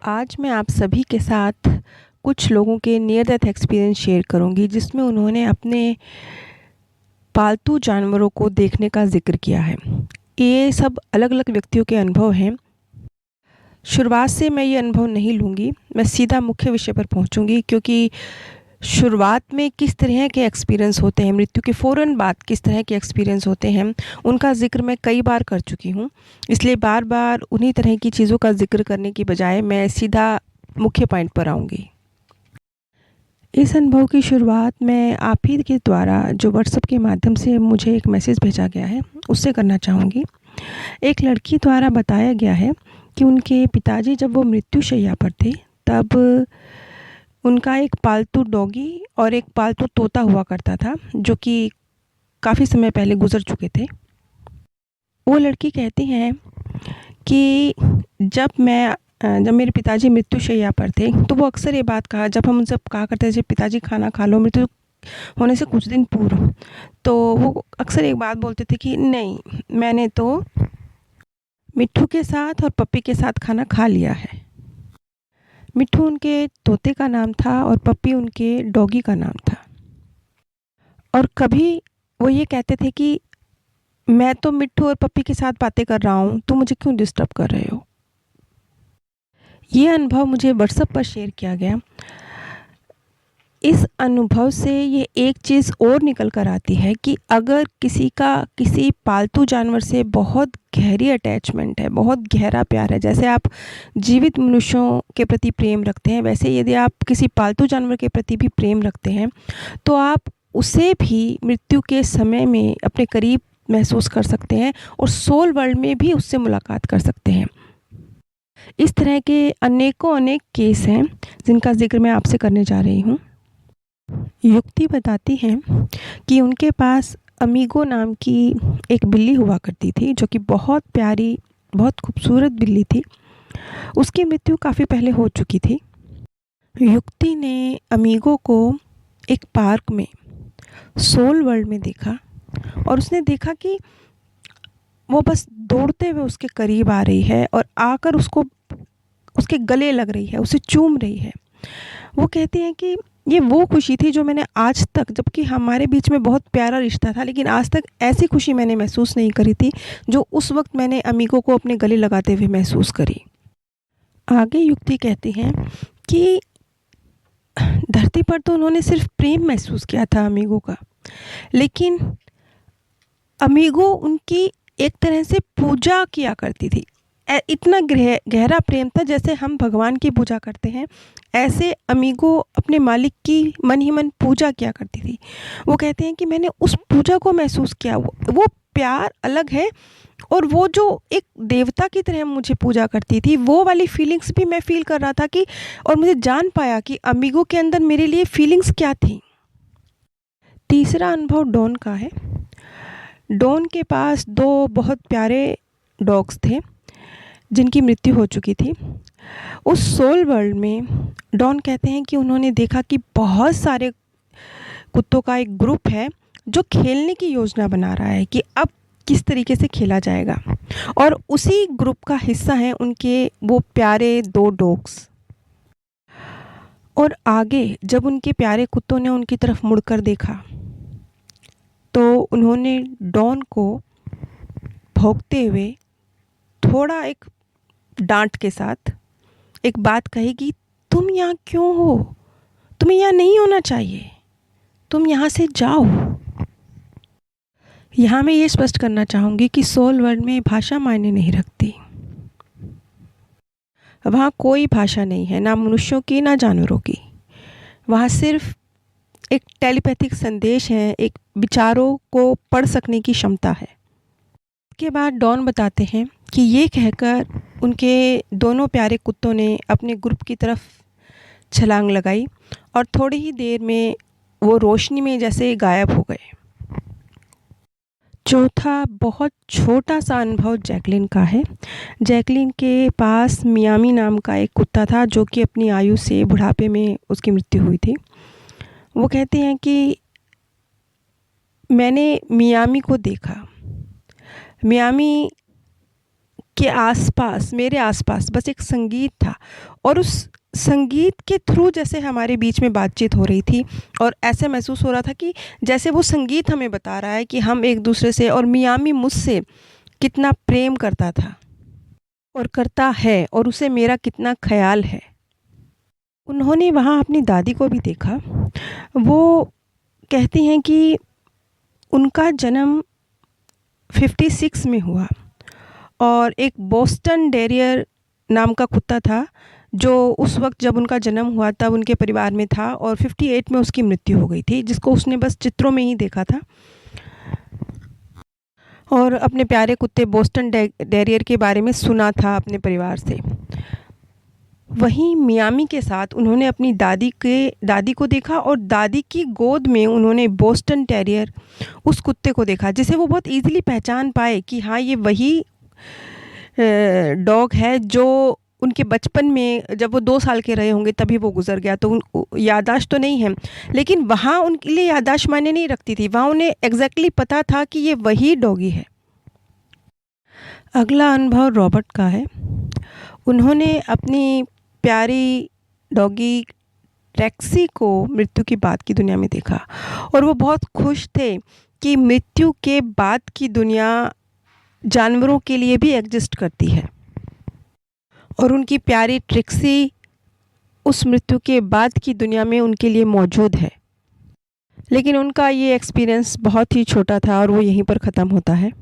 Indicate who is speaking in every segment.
Speaker 1: आज मैं आप सभी के साथ कुछ लोगों के नियर डेथ एक्सपीरियंस शेयर करूंगी जिसमें उन्होंने अपने पालतू जानवरों को देखने का ज़िक्र किया है। ये सब अलग-अलग व्यक्तियों के अनुभव हैं। शुरुआत से मैं ये अनुभव नहीं लूँगी, मैं सीधा मुख्य विषय पर पहुँचूँगी क्योंकि शुरुआत में किस तरह के एक्सपीरियंस होते हैं, मृत्यु के फ़ौरन बाद किस तरह के एक्सपीरियंस होते हैं, उनका ज़िक्र मैं कई बार कर चुकी हूँ। इसलिए बार-बार उन्हीं तरह की चीज़ों का ज़िक्र करने की बजाय मैं सीधा मुख्य पॉइंट पर आऊँगी। इस अनुभव की शुरुआत मैं आप ही के द्वारा जो व्हाट्सएप के माध्यम से मुझे एक मैसेज भेजा गया है, उससे करना चाहूँगी। एक लड़की द्वारा बताया गया है कि उनके पिताजी जब वो मृत्युशैया पर थे, तब उनका एक पालतू डॉगी और एक पालतू तोता हुआ करता था, जो कि काफ़ी समय पहले गुज़र चुके थे। वो लड़की कहती हैं कि जब मेरे पिताजी मृत्युशैया पर थे, तो वो अक्सर ये बात कहा जब हम उनसे कहा करते थे पिताजी खाना खा लो मृत्यु होने से कुछ दिन पूर्व, तो वो अक्सर एक बात बोलते थे कि नहीं, मैंने तो मिट्ठू के साथ और पप्पी के साथ खाना खा लिया है। मिट्ठू उनके तोते का नाम था और पप्पी उनके डॉगी का नाम था। और कभी वो ये कहते थे कि मैं तो मिट्ठू और पप्पी के साथ बातें कर रहा हूँ, तुम मुझे क्यों डिस्टर्ब कर रहे हो? ये अनुभव मुझे व्हाट्सएप पर शेयर किया गया। इस अनुभव से ये एक चीज़ और निकल कर आती है कि अगर किसी का किसी पालतू जानवर से बहुत गहरी अटैचमेंट है, बहुत गहरा प्यार है, जैसे आप जीवित मनुष्यों के प्रति प्रेम रखते हैं, वैसे यदि आप किसी पालतू जानवर के प्रति भी प्रेम रखते हैं, तो आप उसे भी मृत्यु के समय में अपने करीब महसूस कर सकते हैं और सोल वर्ल्ड में भी उससे मुलाकात कर सकते हैं। इस तरह के अनेकों अनेक केस हैं, जिनका ज़िक्र मैं आपसे करने जा रही हूँ। युक्ति बताती है कि उनके पास अमीगो नाम की एक बिल्ली हुआ करती थी, जो कि बहुत प्यारी, बहुत खूबसूरत बिल्ली थी। उसकी मृत्यु काफ़ी पहले हो चुकी थी। युक्ति ने अमीगो को एक पार्क में सोल वर्ल्ड में देखा और उसने देखा कि वो बस दौड़ते हुए उसके करीब आ रही है और आकर उसको उसके गले लग रही है, उसे चूम रही है। वो कहती हैं कि ये वो खुशी थी जो मैंने आज तक, जबकि हमारे बीच में बहुत प्यारा रिश्ता था, लेकिन आज तक ऐसी खुशी मैंने महसूस नहीं करी थी, जो उस वक़्त मैंने अमीगो को अपने गले लगाते हुए महसूस करी। आगे युक्ति कहती हैं कि धरती पर तो उन्होंने सिर्फ़ प्रेम महसूस किया था अमीगो का, लेकिन अमीगो उनकी एक तरह से पूजा किया करती थी। इतना गहरा प्रेम था जैसे हम भगवान की पूजा करते हैं, ऐसे अमीगो अपने मालिक की मन ही मन पूजा किया करती थी। वो कहते हैं कि मैंने उस पूजा को महसूस किया, वो प्यार अलग है और वो जो एक देवता की तरह मुझे पूजा करती थी, वो वाली फीलिंग्स भी मैं फ़ील कर रहा था कि और मुझे जान पाया कि अमीगो के अंदर मेरे लिए फीलिंग्स क्या थी। तीसरा अनुभव डॉन का है। डॉन के पास 2 बहुत प्यारे डॉग्स थे, जिनकी मृत्यु हो चुकी थी। उस सोल वर्ल्ड में डॉन कहते हैं कि उन्होंने देखा कि बहुत सारे कुत्तों का एक ग्रुप है, जो खेलने की योजना बना रहा है कि अब किस तरीके से खेला जाएगा, और उसी ग्रुप का हिस्सा हैं उनके वो प्यारे 2 डॉग्स। और आगे जब उनके प्यारे कुत्तों ने उनकी तरफ मुड़कर देखा, तो उन्होंने डॉन को भौंकते हुए थोड़ा एक डाँट के साथ एक बात कही कि तुम यहाँ क्यों हो? तुम्हें यहाँ नहीं होना चाहिए। तुम यहाँ से जाओ। यहाँ मैं ये स्पष्ट करना चाहूँगी कि सोल वर्ल्ड में भाषा मायने नहीं रखती। वहाँ कोई भाषा नहीं है, ना मनुष्यों की, ना जानवरों की। वहाँ सिर्फ़ एक टेलीपैथिक संदेश है, एक विचारों को पढ़ सकने की क्षमता है। इसके बाद डॉन बताते हैं कि ये कहकर उनके दोनों प्यारे कुत्तों ने अपने ग्रुप की तरफ छलांग लगाई और थोड़ी ही देर में वो रोशनी में जैसे गायब हो गए। चौथा बहुत छोटा-सा अनुभव जैकलिन का है। जैकलिन के पास मियामी नाम का एक कुत्ता था, जो कि अपनी आयु से बुढ़ापे में उसकी मृत्यु हुई थी। वो कहते हैं कि मैंने मियामी को देखा। मियामी के आसपास, मेरे आसपास बस एक संगीत था और उस संगीत के थ्रू जैसे हमारे बीच में बातचीत हो रही थी और ऐसे महसूस हो रहा था कि जैसे वो संगीत हमें बता रहा है कि हम एक दूसरे से, और मियामी मुझसे कितना प्रेम करता था और करता है और उसे मेरा कितना ख्याल है। उन्होंने वहाँ अपनी दादी को भी देखा। वो कहती हैं कि उनका जन्म 56 में हुआ और एक बोस्टन टेरियर नाम का कुत्ता था जो उस वक़्त जब उनका जन्म हुआ तब उनके परिवार में था और 58 में उसकी मृत्यु हो गई थी, जिसको उसने बस चित्रों में ही देखा था। और अपने प्यारे कुत्ते बोस्टन टेरियर के बारे में सुना था अपने परिवार से। वहीं मियामी के साथ उन्होंने अपनी दादी को देखा और दादी की गोद में उन्होंने बोस्टन टेरियर उस कुत्ते को देखा, जिसे वो बहुत ईज़िली पहचान पाए कि हाँ, ये वही डॉग है जो उनके बचपन में जब वो 2 साल के रहे होंगे तभी वो गुज़र गया। तो उन याददाश्त तो नहीं है, लेकिन वहाँ उनके लिए याददाश्त मायने नहीं रखती थी। वहाँ उन्हें एग्ज़ैक्टली पता था कि ये वही डॉगी है। अगला अनुभव रॉबर्ट का है। उन्होंने अपनी प्यारी डॉगी टैक्सी को मृत्यु के बाद की दुनिया में देखा और वो बहुत खुश थे कि मृत्यु के बाद की दुनिया जानवरों के लिए भी एग्जिस्ट करती है और उनकी प्यारी ट्रिक्सी उस मृत्यु के बाद की दुनिया में उनके लिए मौजूद है। लेकिन उनका ये एक्सपीरियंस बहुत ही छोटा था और वो यहीं पर ख़त्म होता है।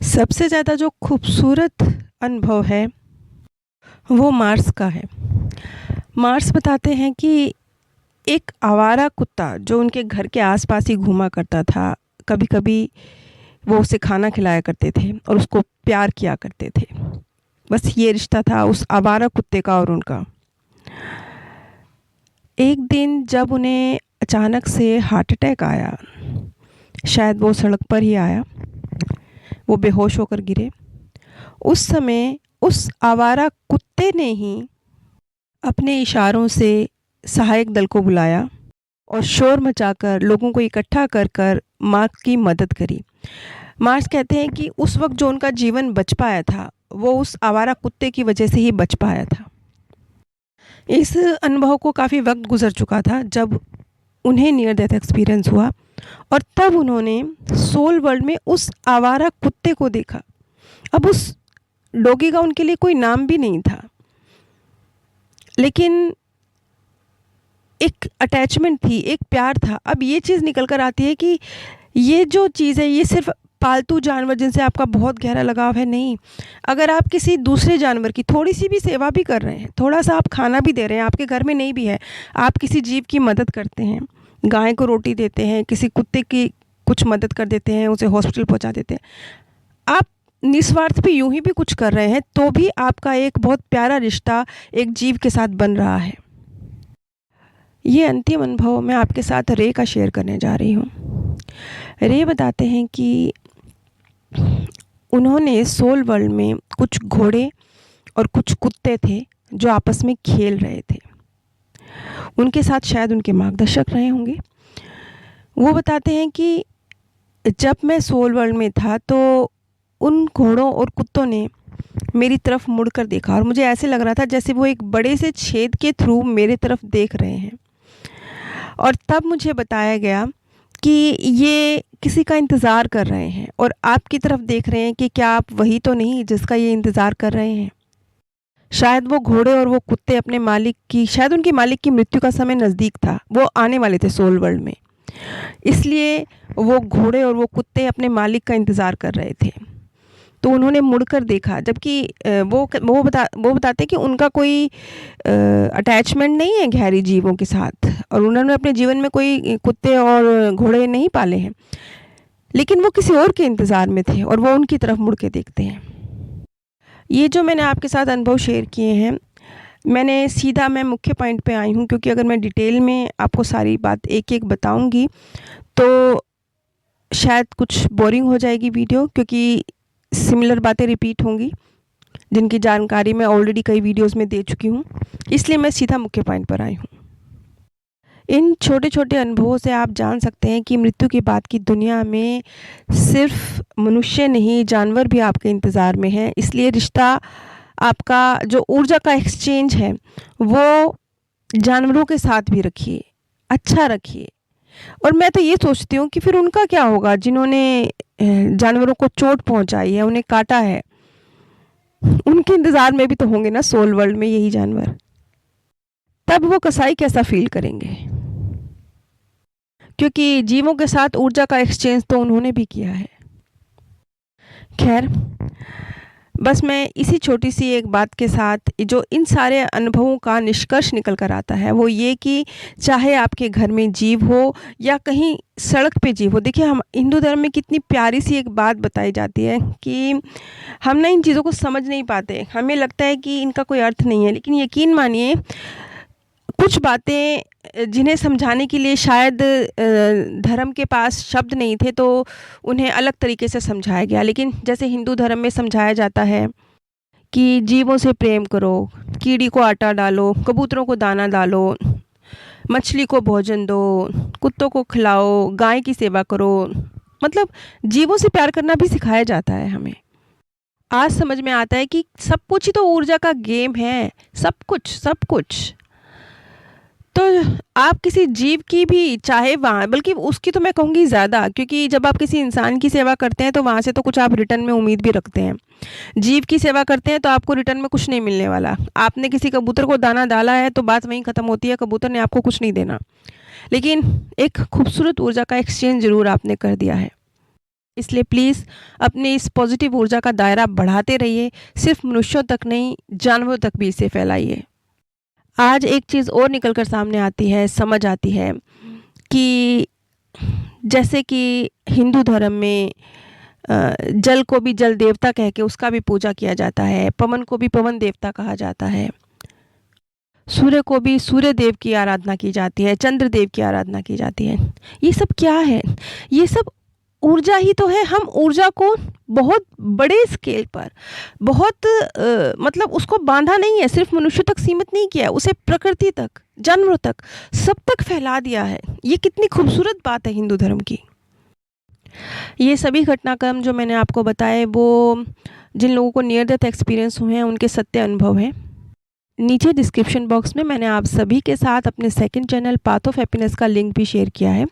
Speaker 1: सबसे ज़्यादा जो खूबसूरत अनुभव है वो मार्स का है। मार्स बताते हैं कि एक आवारा कुत्ता जो उनके घर के आसपास ही घूमा करता था, कभी-कभी वो उसे खाना खिलाया करते थे और उसको प्यार किया करते थे। बस ये रिश्ता था उस आवारा कुत्ते का और उनका। एक दिन जब उन्हें अचानक से हार्ट अटैक आया, शायद वो सड़क पर ही आया, वो बेहोश होकर गिरे। उस समय उस आवारा कुत्ते ने ही अपने इशारों से सहायक दल को बुलाया और शोर मचाकर लोगों को इकट्ठा कर कर मार्स की मदद करी। मार्स कहते हैं कि उस वक़्त जो उनका जीवन बच पाया था, वो उस आवारा कुत्ते की वजह से ही बच पाया था। इस अनुभव को काफ़ी वक्त गुजर चुका था जब उन्हें नियर डेथ एक्सपीरियंस हुआ और तब उन्होंने सोल वर्ल्ड में उस आवारा कुत्ते को देखा। अब उस डॉगी का उनके लिए कोई नाम भी नहीं था, लेकिन एक अटैचमेंट थी, एक प्यार था। अब ये चीज़ निकल कर आती है कि ये जो चीज़ है ये सिर्फ़ पालतू जानवर जिनसे आपका बहुत गहरा लगाव है नहीं। अगर आप किसी दूसरे जानवर की थोड़ी-सी भी सेवा भी कर रहे हैं, थोड़ा-सा आप खाना भी दे रहे हैं, आपके घर में नहीं भी है, आप किसी जीव की मदद करते हैं, गाय को रोटी देते हैं, किसी कुत्ते की कुछ मदद कर देते हैं, उसे हॉस्पिटल पहुँचा देते हैं। आप निस्वार्थ भी यूँ ही भी कुछ कर रहे हैं, तो भी आपका एक बहुत प्यारा रिश्ता एक जीव के साथ बन रहा है। ये अंतिम अनुभव मैं आपके साथ रे का शेयर करने जा रही हूँ। रे बताते हैं कि उन्होंने सोल वर्ल्ड में कुछ घोड़े और कुछ कुत्ते थे जो आपस में खेल रहे थे। उनके साथ शायद उनके मार्गदर्शक रहे होंगे। वो बताते हैं कि जब मैं सोल वर्ल्ड में था तो उन घोड़ों और कुत्तों ने मेरी तरफ मुड़कर देखा और मुझे ऐसे लग रहा था जैसे वो एक बड़े से छेद के थ्रू मेरे तरफ देख रहे हैं। और तब मुझे बताया गया कि ये किसी का इंतज़ार कर रहे हैं और आपकी तरफ देख रहे हैं कि क्या आप वही तो नहीं जिसका ये इंतज़ार कर रहे हैं। शायद वो घोड़े और वो कुत्ते अपने मालिक की, शायद उनके मालिक की मृत्यु का समय नज़दीक था, वो आने वाले थे सोल वर्ल्ड में, इसलिए वो घोड़े और वो कुत्ते अपने मालिक का इंतज़ार कर रहे थे। तो उन्होंने मुड़कर देखा, जबकि वो बताते हैं कि उनका कोई अटैचमेंट नहीं है गहरी जीवों के साथ और उन्होंने अपने जीवन में कोई कुत्ते और घोड़े नहीं पाले हैं, लेकिन वो किसी और के इंतज़ार में थे और वो उनकी तरफ मुड़ के देखते हैं। ये जो मैंने आपके साथ अनुभव शेयर किए हैं, मैं मुख्य पॉइंट पे आई हूँ, क्योंकि अगर मैं डिटेल में आपको सारी बात एक-एक बताऊँगी तो शायद कुछ बोरिंग हो जाएगी वीडियो, क्योंकि सिमिलर बातें रिपीट होंगी जिनकी जानकारी मैं ऑलरेडी कई वीडियोस में दे चुकी हूँ, इसलिए मैं सीधा मुख्य पॉइंट पर आई हूँ। इन छोटे-छोटे अनुभवों से आप जान सकते हैं कि मृत्यु के बाद की दुनिया में सिर्फ़ मनुष्य नहीं, जानवर भी आपके इंतज़ार में हैं। इसलिए रिश्ता आपका जो ऊर्जा का एक्सचेंज है, वो जानवरों के साथ भी रखिए, अच्छा रखिए। और मैं तो ये सोचती हूँ कि फिर उनका क्या होगा जिन्होंने जानवरों को चोट पहुँचाई है, उन्हें काटा है। उनके इंतज़ार में भी तो होंगे ना सोल वर्ल्ड में यही जानवर। तब वो कसाई कैसा फ़ील करेंगे? क्योंकि जीवों के साथ ऊर्जा का एक्सचेंज तो उन्होंने भी किया है। ख़ैर, बस मैं इसी छोटी-सी एक बात के साथ जो इन सारे अनुभवों का निष्कर्ष निकल कर आता है, वो ये कि चाहे आपके घर में जीव हो या कहीं सड़क पे जीव हो। देखिए, हम हिंदू धर्म में कितनी प्यारी-सी एक बात बताई जाती है कि हम ना इन चीज़ों को समझ नहीं पाते। हमें लगता है कि इनका कोई अर्थ नहीं है, लेकिन यकीन मानिए कुछ बातें जिन्हें समझाने के लिए शायद धर्म के पास शब्द नहीं थे, तो उन्हें अलग तरीके से समझाया गया। लेकिन जैसे हिंदू धर्म में समझाया जाता है कि जीवों से प्रेम करो, कीड़ी को आटा डालो, कबूतरों को दाना डालो, मछली को भोजन दो, कुत्तों को खिलाओ, गाय की सेवा करो। मतलब जीवों से प्यार करना भी सिखाया जाता है हमें। आज समझ में आता है कि सब कुछ ही तो ऊर्जा का गेम है, सब कुछ, सब कुछ। तो आप किसी जीव की भी चाहे वहाँ बल्कि उसकी तो मैं कहूँगी ज़्यादा, क्योंकि जब आप किसी इंसान की सेवा करते हैं तो वहाँ से तो कुछ आप रिटर्न में उम्मीद भी रखते हैं। जीव की सेवा करते हैं तो आपको रिटर्न में कुछ नहीं मिलने वाला। आपने किसी कबूतर को दाना डाला है तो बात वहीं ख़त्म होती है, कबूतर ने आपको कुछ नहीं देना। लेकिन एक खूबसूरत ऊर्जा का एक्सचेंज ज़रूर आपने कर दिया है। इसलिए प्लीज़ अपनी इस पॉज़िटिव ऊर्जा का दायरा बढ़ाते रहिए, सिर्फ़ मनुष्यों तक नहीं, जानवरों तक भी इसे फैलाइए। आज एक चीज़ और निकल कर सामने आती है, समझ आती है कि जैसे कि हिंदू धर्म में जल को भी जल देवता कह के उसका भी पूजा किया जाता है, पवन को भी पवन देवता कहा जाता है, सूर्य को भी सूर्य देव की आराधना की जाती है, चंद्र देव की आराधना की जाती है। ये सब क्या है? ये सब ऊर्जा ही तो है। हम ऊर्जा को बहुत बड़े स्केल पर बहुत मतलब उसको बांधा नहीं है, सिर्फ मनुष्य तक सीमित नहीं किया है, उसे प्रकृति तक, जानवरों तक, सब तक फैला दिया है। ये कितनी खूबसूरत बात है हिंदू धर्म की। ये सभी घटनाक्रम जो मैंने आपको बताए वो जिन लोगों को नियर डेथ एक्सपीरियंस हुए हैं उनके सत्य अनुभव हैं। नीचे डिस्क्रिप्शन बॉक्स में मैंने आप सभी के साथ अपने second channel path of happiness का लिंक भी शेयर किया है।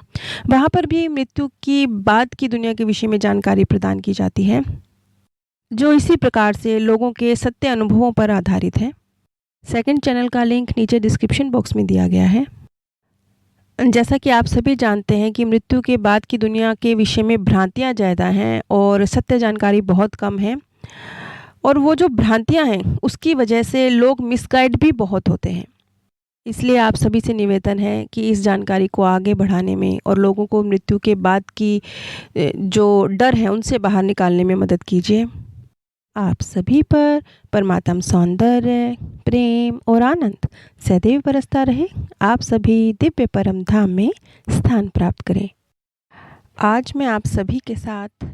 Speaker 1: वहाँ पर भी मृत्यु की बाद की दुनिया के विषय में जानकारी प्रदान की जाती है, जो इसी प्रकार से लोगों के सत्य अनुभवों पर आधारित है। सेकंड चैनल का लिंक नीचे डिस्क्रिप्शन बॉक्स में दिया गया है। जैसा कि आप सभी जानते हैं कि मृत्यु के बाद की दुनिया के विषय में भ्रांतियाँ ज़्यादा हैं और सत्य जानकारी बहुत कम है। और वो जो भ्रांतियाँ हैं उसकी वजह से लोग मिसगाइड भी बहुत होते हैं। इसलिए आप सभी से निवेदन है कि इस जानकारी को आगे बढ़ाने में और लोगों को मृत्यु के बाद की जो डर है उनसे बाहर निकालने में मदद कीजिए। आप सभी पर परमात्म सौंदर्य, प्रेम और आनंद सदैव बरसता रहे। आप सभी दिव्य परम धाम में स्थान प्राप्त करें। आज मैं आप सभी के साथ